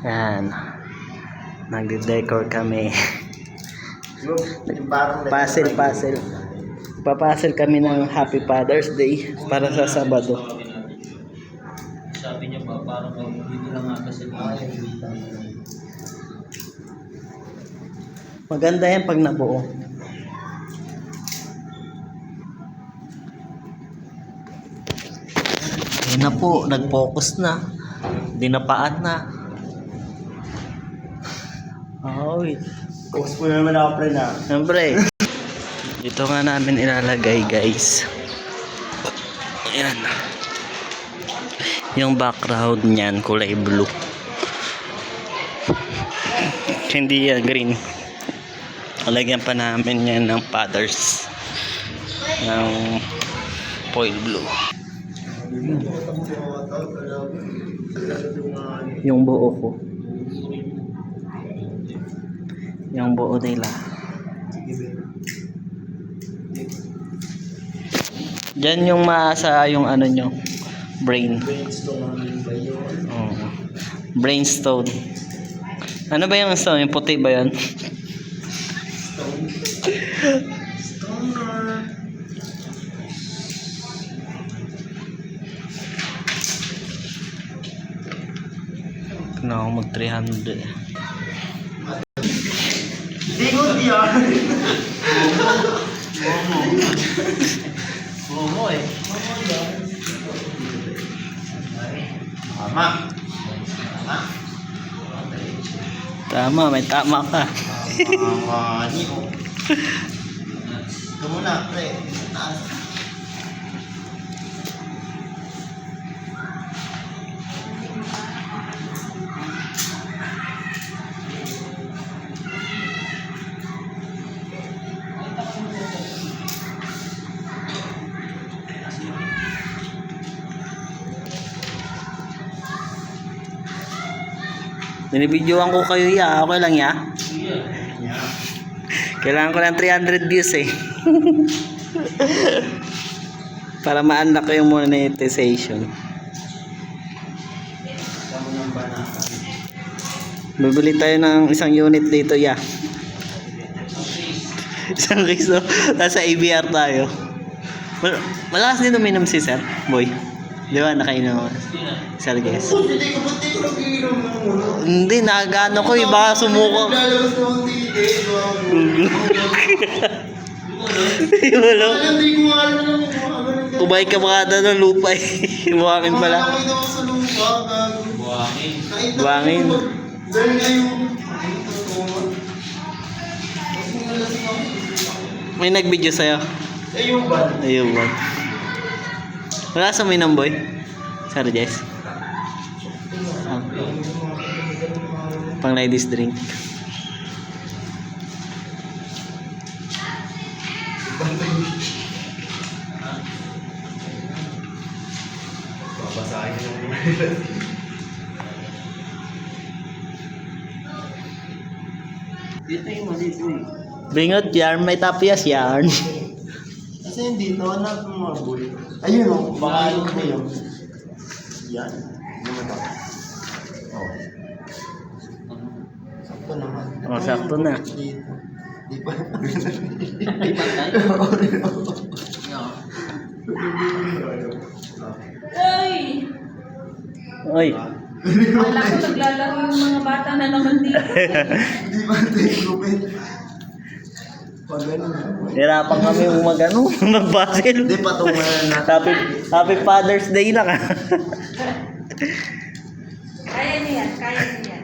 Yan. Nagde-decor kami. Puzzle. Papuzzle kami ng Happy Father's Day para sa Sabado. Sabi niya ba, parang dito lang nga kasi Maganda yan pag nabuo. Ayun na po, nag-focus na. Dinapaan na. Oy. Focus po naman ako, pre, na. Siyempre. Dito nga namin ilalagay, guys. Ayan. Yung background niyan, kulay blue. Hindi yan, green. Lagyan pa namin yan ng patterns ng foil blue. Yung buo ko. Yung buo nila. Diyan yung maasa yung ano nyo, brain. Oh. Brainstone. Ano ba yung stone? Yung puti ba yan? No, mag 300. Bigot yan! Momo eh. Tama. Tama, may tama ka. Tama. Ito muna, pre. Taas. Binibidyoan ko kayo ya. Okay lang ya. Kailangan ko ng 300 views eh. Para ma-unlock ko yung monetization. Bibili tayo ng isang unit dito ya. Isang case no. Nasa ABR tayo. Malakas din uminom si Sir Boy. Di ba nakainom Sir guys? Hindi ko ba't di ko nag-iinom ng ulo? Hindi, nagano ko eh, baka sumuko. Lalabas naman titi. Wala. Hindi ko nga alam na mga Kubay ka baka ng lupa eh. Buhangin pala. Nakakita ko sa lupa, gago. Buhangin. Buhangin. Dahil ngayon. May nag-video sa'yo. Ayun ba? Ayun ba? Wala sa minang boy? Sorry Jess. Pang ladies drink. Babasahin yung Dito yung maliit eh. Bingot yarn, may tapyas yarn. Kasi hindi ito, anak ng mga boy. Ayun o, baka yun ko yun. Yan. Ano ba ito? Oh. Sakto naman. Oh, sakto na. Dito. Di pa. Ay, pantay? Ay! Oy. Wala ko naglalaro yung mga bata na naman dito. Di ba take lupin? Pag ganun na. Hirapan kami mag-ano, mag-puzzle. Hindi patungan natin. Happy Father's Day lang ah. Kaya niya yan, kaya niya yan.